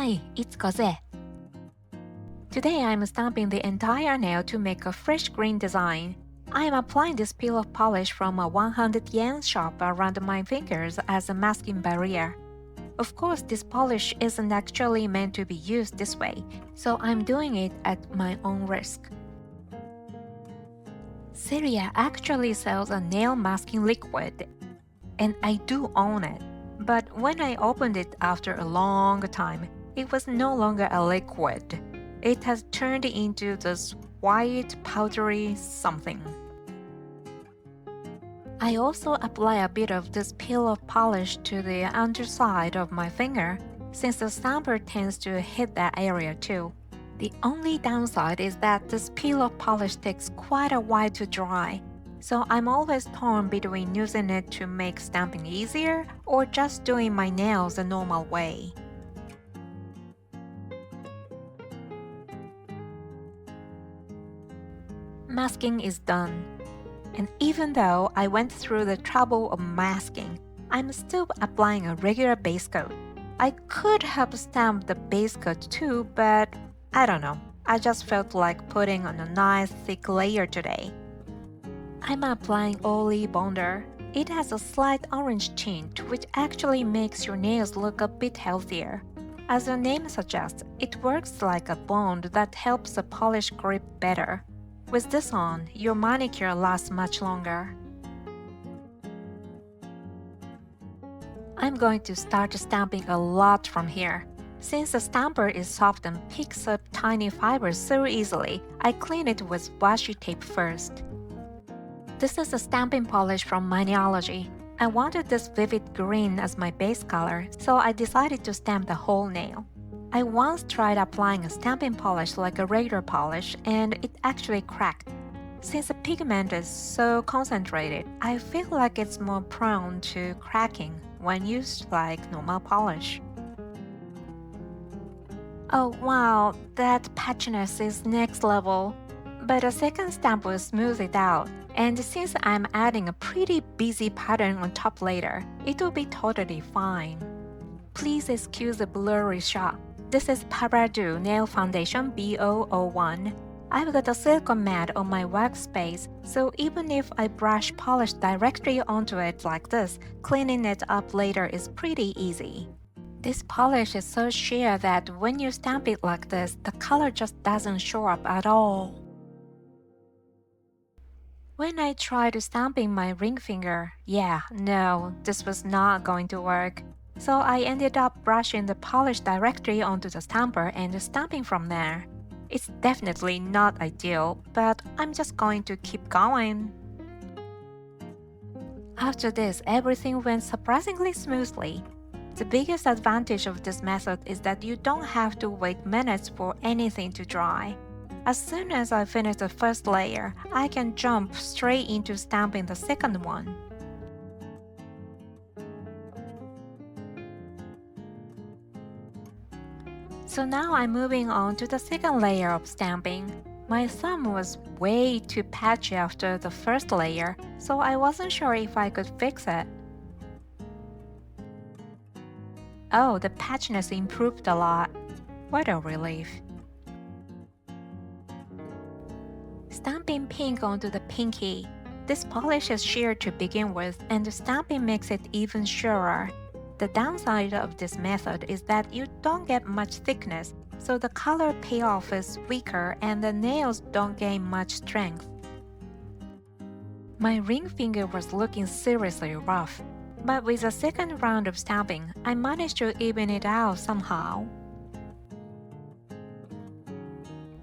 Hi, it's Kozue. Today I'm stamping the entire nail to make a fresh green design. I am applying this peel of polish from a 100 yen shop around my fingers as a masking barrier. Of course, this polish isn't actually meant to be used this way, so I'm doing it at my own risk. Seria actually sells a nail masking liquid, and I do own it. But when I opened it after a long time, it was no longer a liquid. It has turned into this white powdery something. I also apply a bit of this peel of polish to the underside of my finger, since the stamper tends to hit that area too. The only downside is that this peel of polish takes quite a while to dry, so I'm always torn between using it to make stamping easier or just doing my nails the normal way. Masking is done. And even though I went through the trouble of masking, I'm still applying a regular base coat. I could have stamped the base coat too, but I don't know. I just felt like putting on a nice thick layer today. I'm applying Oli Bonder. It has a slight orange tint which actually makes your nails look a bit healthier. As the name suggests, it works like a bond that helps the polish grip better. With this on, your manicure lasts much longer. I'm going to start stamping a lot from here. Since the stamper is soft and picks up tiny fibers so easily, I clean it with washi tape first. This is a stamping polish from Minology. I wanted this vivid green as my base color, so I decided to stamp the whole nail. I once tried applying a stamping polish like a regular polish, and it actually cracked. Since the pigment is so concentrated, I feel like it's more prone to cracking when used like normal polish. Oh wow, that patchiness is next level. But a second stamp will smooth it out, and since I'm adding a pretty busy pattern on top later, it will be totally fine. Please excuse the blurry shot. This is Paradu Nail Foundation B001. I've got a silicone mat on my workspace, so even if I brush polish directly onto it like this, cleaning it up later is pretty easy. This polish is so sheer that when you stamp it like this, the color just doesn't show up at all. When I tried stamping my ring finger, no, this was not going to work. So I ended up brushing the polish directly onto the stamper and stamping from there. It's definitely not ideal, but I'm just going to keep going. After this, everything went surprisingly smoothly. The biggest advantage of this method is that you don't have to wait minutes for anything to dry. As soon as I finish the first layer, I can jump straight into stamping the second one. So now I'm moving on to the second layer of stamping. My thumb was way too patchy after the first layer, so I wasn't sure if I could fix it. Oh, the patchiness improved a lot. What a relief. Stamping pink onto the pinky. This polish is sheer to begin with, and the stamping makes it even surer. The downside of this method is that you don't get much thickness, so the color payoff is weaker and the nails don't gain much strength. My ring finger was looking seriously rough, but with the second round of stamping, I managed to even it out somehow.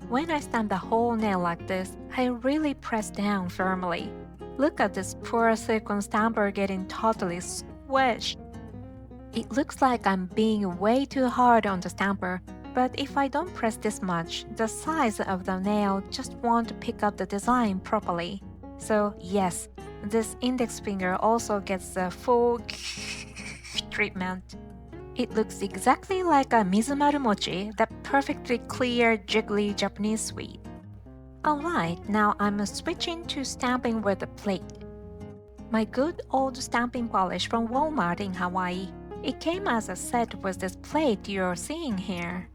When I stamp the whole nail like this, I really press down firmly. Look at this poor silicone stamper getting totally squished. It looks like I'm being way too hard on the stamper, but if I don't press this much, the size of the nail just won't pick up the design properly. So yes, this index finger also gets the full treatment. It looks exactly like a Mizumaru mochi, that perfectly clear, jiggly Japanese sweet. Alright, now I'm switching to stamping with a plate. My good old stamping polish from Walmart in Hawaii. It came as a set with this plate you're seeing here.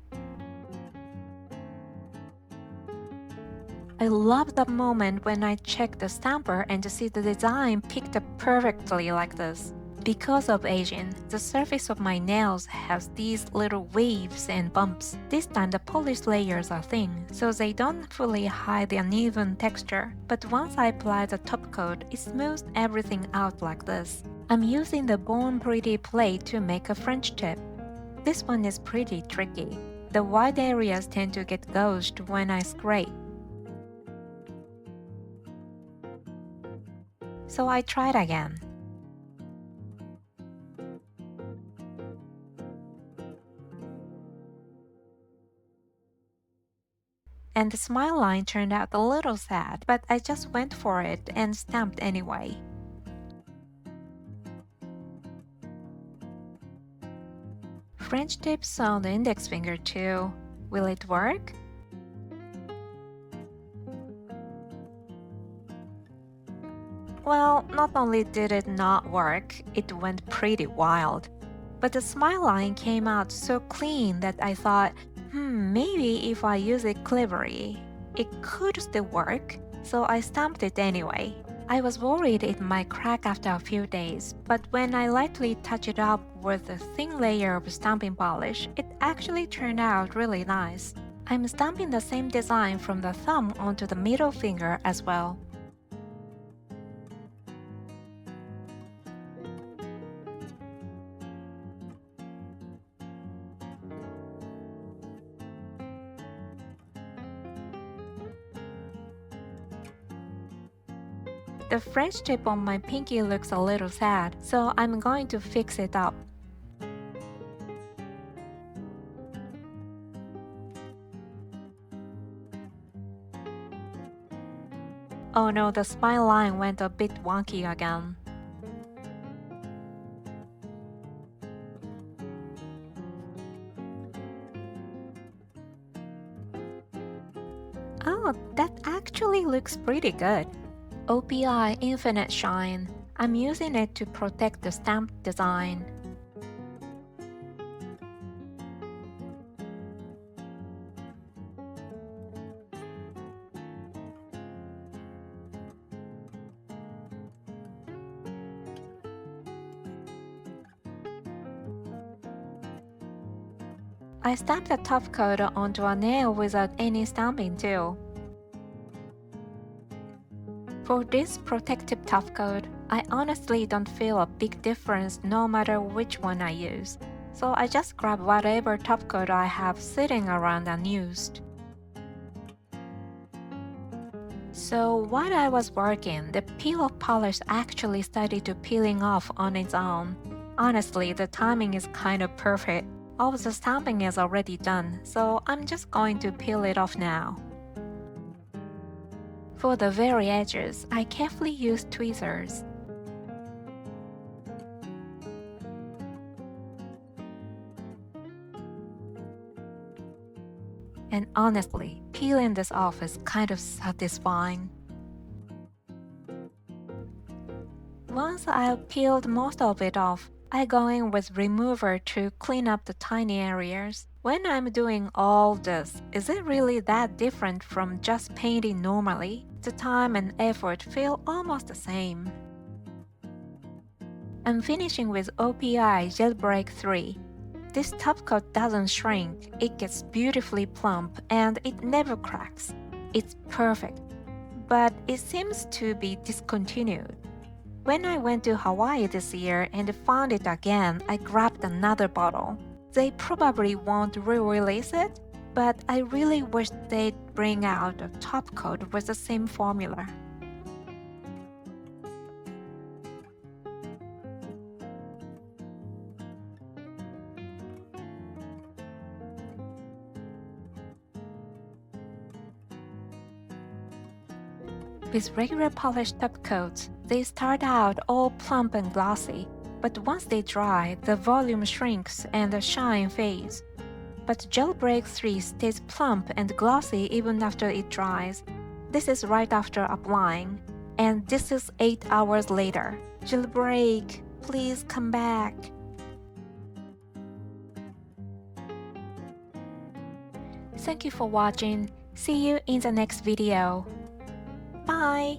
I love the moment when I check the stamper and see the design picked up perfectly like this. Because of aging, the surface of my nails has these little waves and bumps. This time the polish layers are thin, so they don't fully hide the uneven texture. But once I apply the top coat, it smooths everything out like this. I'm using the Born Pretty plate to make a French tip. This one is pretty tricky. The wide areas tend to get gouged when I scrape. So I tried again. And the smile line turned out a little sad, but I just went for it and stamped anyway. French tips on the index finger too. Will it work? Well, not only did it not work, it went pretty wild. But the smile line came out so clean that I thought, maybe if I use it cleverly, it could still work, so I stamped it anyway. I was worried it might crack after a few days, but when I lightly touched it up with a thin layer of stamping polish, it actually turned out really nice. I'm stamping the same design from the thumb onto the middle finger as well. The French tip on my pinky looks a little sad, so I'm going to fix it up. Oh no, the smile line went a bit wonky again. Oh, that actually looks pretty good. OPI Infinite Shine. I'm using it to protect the stamped design. I stamped the top coat onto a nail without any stamping too. For this protective top coat, I honestly don't feel a big difference no matter which one I use, so I just grab whatever top coat I have sitting around unused. So while I was working, the peel-off polish actually started to peeling off on its own. Honestly, the timing is kind of perfect. All the stamping is already done, so I'm just going to peel it off now. For the very edges, I carefully use tweezers. And honestly, peeling this off is kind of satisfying. Once I've peeled most of it off, I go in with remover to clean up the tiny areas. When I'm doing all this, is it really that different from just painting normally? The time and effort feel almost the same. I'm finishing with OPI Jailbreak 3. This top coat doesn't shrink, it gets beautifully plump and it never cracks. It's perfect, but it seems to be discontinued. When I went to Hawaii this year and found it again, I grabbed another bottle. They probably won't re-release it, but I really wish they'd bring out a top coat with the same formula. With regular polished top coats, they start out all plump and glossy, but once they dry, the volume shrinks and the shine fades. But Jailbreak 3 stays plump and glossy even after it dries. This is right after applying, and this is 8 hours later. Jailbreak, please come back. Thank you for watching. See you in the next video. Bye!